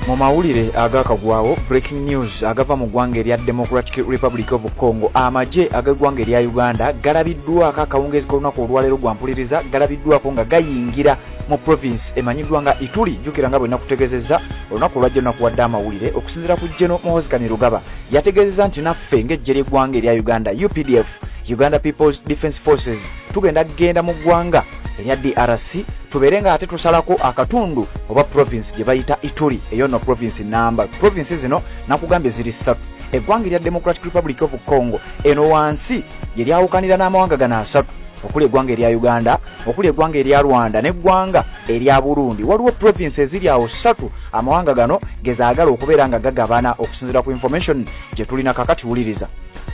Mu mawulire agakagwawo, breaking news agava mu ggwanga erya Democratic Republic of Congo, amagye ag'eggwanga erya Uganda galabiddwako akawungeezi k'olunaku olwaleero gwampuliriza, galabiddwako nga gayingira mu province emanyiddwa nga Ituri. Jjukira nga bwe nakutegeezezza olunaku olwajja nakuwadde amawulire okusinziira ku General Muhoozi Rugaba yategeezezza nti naffe ng'eggye ly'eggwanga erya Uganda UPDF, Uganda People's Defence Forces, tugenda mu ggwanga erya DRC tubeere nga ate tusalako akatundu oba province gye bayita Ituri, eyo no province namba. Province zino nakugambye ziri 3. Eggwanga erya Democratic Republic of Congo eno wansi gye lyawukanira n'amawanga gano 3, okuli eggwanga erya Uganda, okuli eggwanga erya Rwanda n'eggwanga erya Burundi. Waliwo province eziri awo 3 amawanga gano gezaagala okubeera nga gagabana okusinziira ku information gye tulina kakati wuliriza.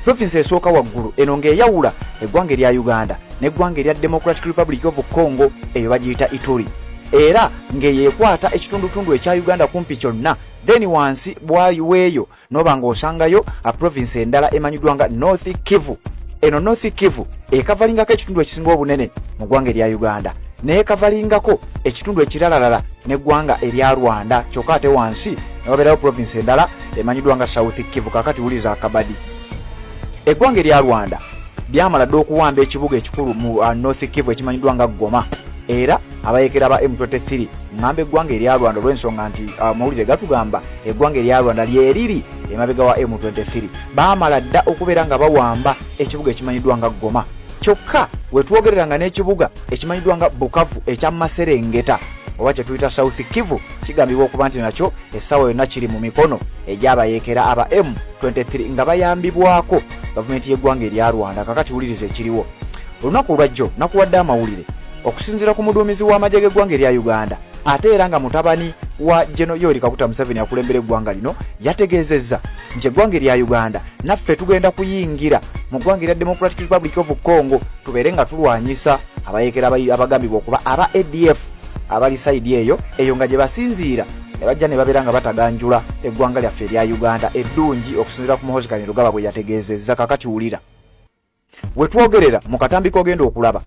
Province esooka waggulu eno ng'eyawula eggwanga erya Uganda n'eggwanga erya Democratic Republic of Congo, eyo bagiyita Ituri, era ng'eyeekwata ekitundutundu ekya Uganda kumpi kyonna. Then wansi bwayiweeyo n'oba ng'osangayo a province endala emanyiddwa nga North Kivu. Eno North Kivu ekavalingako ekitundu ekisinga obunene mu ggwanga erya Uganda, naye kavalingako ekitundu ekiralalala n'eggwanga erya Rwanda, kyokka ate wansi ne wabeerayo province endala emanyiddwa nga South Kivu. Kakati wuliza akabadi. Eggwanga erya Rwanda byamala dde okuwamba ekibuga ekikulu mu North Kivu ekimanyiddwa nga Goma, era abayekera ba M23 ngamba eggwanga erya Rwanda olw'ensonga nti mawulire gatugamba eggwanga erya Rwanda lyeriri emabega wa M23. Baamala dda okubeera nga bawamba ekibuga ekimanyiddwa nga Goma, kyokka wetwogereranga n'ekibuga ekimanyiddwa nga Bukavu ekya Maserengeta oba kye tuyita South Kivu kigambibwa okuba nti nakyo essaawa yonna kiri mu mikono egy'abayekera aba M23 nga bayambibwako gavumenti y'eggwanga erya Rwanda. Kakati wuliriza ekiriwo. Olunaku olwajjo nakuwadde amawulire okusinziira ku muduumizi w'amagye g'eggwanga erya Uganda, ate era nga mutabani wa General Yoweri Kaguta Museveni akulembera eggwanga lino, yategeezezza nti eggwanga erya Uganda naffe tugenda kuyingira mu ggwanga erya Democratic Republic of Congo tubeere nga tulwanyisa abayekera abagambibwa okuba aba ADF abali saidi eyo nga gye basinziira ne bajja ne babeera nga bataganjula eggwanga lyaffe erya Uganda eddungi okusinziira ku Muhoozi Rugaba bwe yategeezezza. Kakati wulira wetwogerera mu katambi k'ogenda okulaba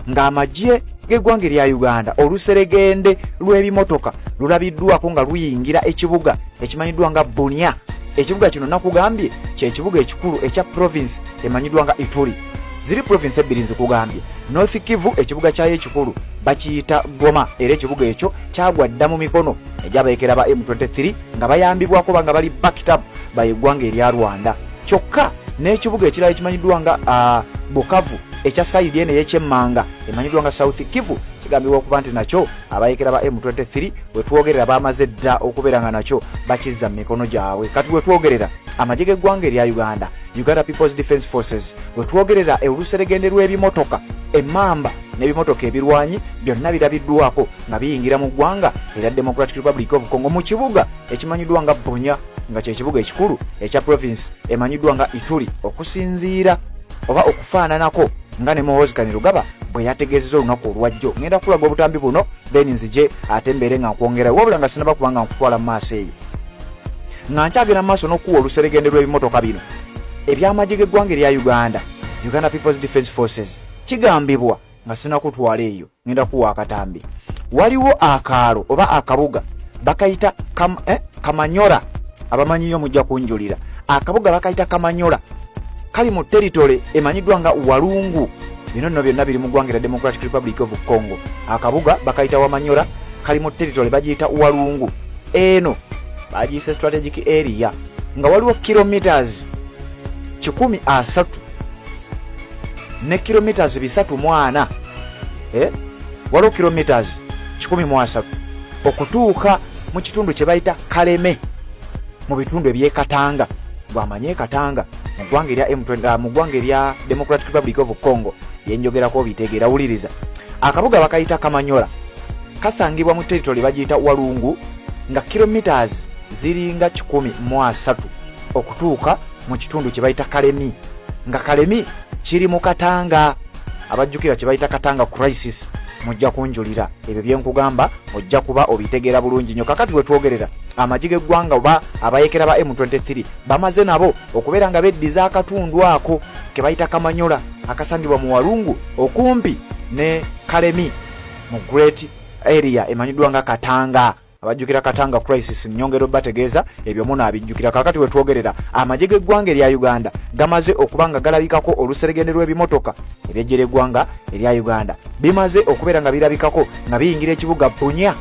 ng'amagye g'eggwanga erya Uganda oluseregende lw'ebimotoka lulabiddwako nga luyingira ekibuga ekimanyiddwa nga Bunia. Ekibuga kino nakugambye kye kibuga ekikulu ekya province emanyiddwa nga Ituri. Ziri province ebbiri nzikugambye. North Kivu ekibuga kyayo ekikulu bakiyita Goma, era ekibuga ekyo kyagwa dda mu mikono egy'abayekera ba M23 nga bayambibwako nga bali backed up by eggwanga erya Rwanda. Kyokka n'ekibuga ekirala ekimanyiddwa nga Bukavu ekya saidi eno ey'ekyemmanga emanyiddwa nga South Kivu kigambibwa okuba nti nakyo abayekera ba M23 wetwogerera bamaze dda okubeera nga nakyo bakizza mu mikono gyabwe. Kati wetwogerera amagye g'eggwanga erya Uganda, Uganda People's Defence Forces, wetwogerera oluseregende lw'ebimotoka emmamba n'ebimotoka ebirwanyi byonna birabiddwako nga biyingira mu ggwanga erya Democratic Republic of Congo mu kibuga ekimanyiddwa nga Bunia, nga kye kibuga ekikulu ekya province emanyiddwa nga Ituri, okusinziira oba okufaananako nga ne Muhoozi Rugaba bwe yategeezezza olunaku olwajjo. Ngenda kulaga obutambi buno then nzije ate mbeere nga nkwongerayo, wabula nga sinaba kubanga nkutwala mu maaso eyo nga nkyagenda mu maaso n'okuwa oluseregende lw'ebimotoka bino eby'amagye g'eggwanga erya Uganda, Uganda People's Defence Forces. Kigambibwa nga sinakutwala eyo, ngenda kuwa akatambi. Waliwo akaalo oba akabuga bakayita Kamanyola, abamanyiyo mujja kunjulira. Akabuga bakayita Kamanyola kali mu territory emanyiddwa nga Walungu. Bino nno byonna biri mu ggwanga erya Democratic Republic of Congo. Akabuga bakayita Wamanyola kali mu territory bagiyita Walungu. Eno bagiyise strategic area nga waliwo kilometers 130 ne kilometers 340 waliwo kilometers 130 okutuuka mu kitundu kye bayita Kaleme mu bitundu eby'Ekatanga. Bwamanye Katanga mu ggwanga erya M23 mu ggwanga erya Democratic Republic of Congo yenjogerako bitegeera. Wuliriza, akabuga bakayita Kamanyola kasangibwa mu territory bagiyita Walungu nga kilometers ziringa 130 okutuuka mu kitundu kye bayita Kalemi, nga Kalemi kiri mu Katanga. Abajjukira kye bayita Katanga crisis mujja kunjulira ebyo byenkugamba ojja kuba obitegeera bulungi nnyo. Kakati wetwogerera amagye g'eggwanga oba abayekera ba M23 bamaze nabo okubeera nga beddiza akatundu ako ke bayita Kamanyola akasangibwa mu Walungu okumpi ne Kalemi mu Great area emanyiddwa nga Katanga abajjukira Katanga crisis Nyongero bategeeza ebyo muna abijjukira kakati we twogerera amagye g'eggwanga erya Uganda gamaze okubanga galabikako oluseregende lw'ebimotoka ebyejjera eggwanga erya Uganda bimaze okubeera nga birabikako nga biyingira ekibuga Bunya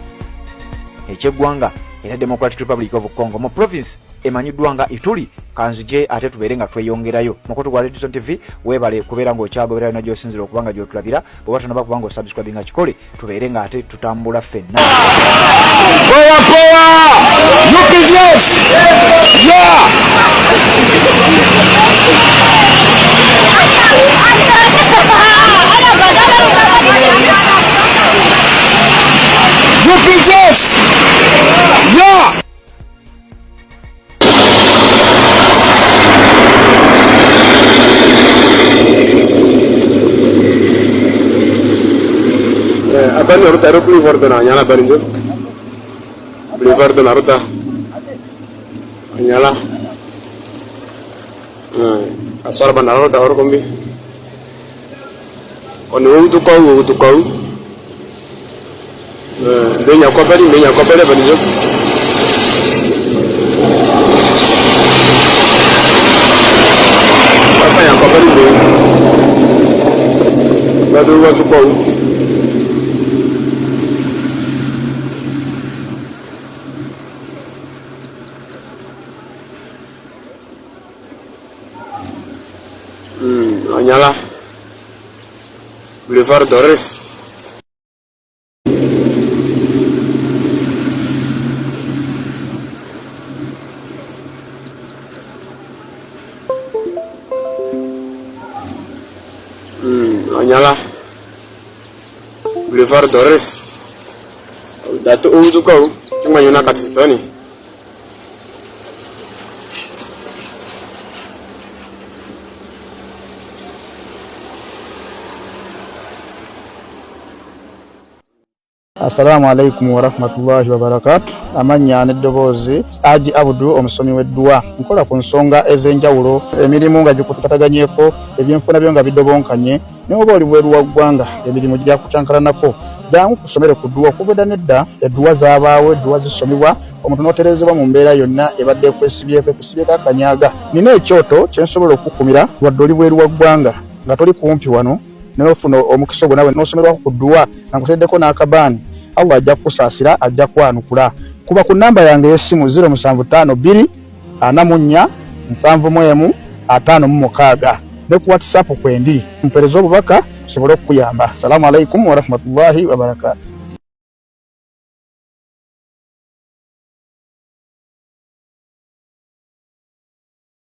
eky'eggwanga era Democratic Republic of Congo mu province emanyiddwa nga Ituri kanzije ate tubeere nga tweyongerayo mukoto gwa Redison TV webale kubeera ng'okyagoberera na gy'osinzira okubanga gy'otulabira bwe tanaba kubanga osubscribe nga kikole tubeere nga ate tutambula ffenna UPDF Abang harus taruh Boulevard de la Nyala Baringo. Boulevard de la Ruta Nyala. Asal bandar Ruta orang kombi. Onu tu kau. Benya koperi Baringo. Apa yang koperi ni? Badu waktu kau. Nyala Boulevard Doré Nyala Boulevard Doré Datu tu kau cuma yuna kat situ ni Assalamu alaikum wa rahmatullahi wa barakatuh. Amanya n'eddoboozi Haji Abdul omusomi w'eddua nkola ku nsonga ez'enjawulo emirimu nga gikutataganyeko ebyenfuna byo nga bidobonkanye n'oba oli bweru wa ggwanga emirimu gya kutankalanako jangu kusomere ku ddua okubeda nedda eddua zaabaawo eddua zisomibwa omuntu n'oterezebwa mu mbeera yonna ebadde ekwesibyeko ekusibyeko akanyaga nina ekyoto kyensobola okukumira wadde oli bweru wa ggwanga nga toli kumpi wano n'ofuna omukisa ogwo nawe n'osomerwako ku ddua nga nkuteddeko n'akabaani Allah ajja kusaasira ajja kwanukula kuba ku namba yange y'essimu 0752 44 71 ne ku WhatsApp kwendi mpereza obubaka sobole okuyamba. Assalamu alaikum wa rahmatullahi wa barakatuh.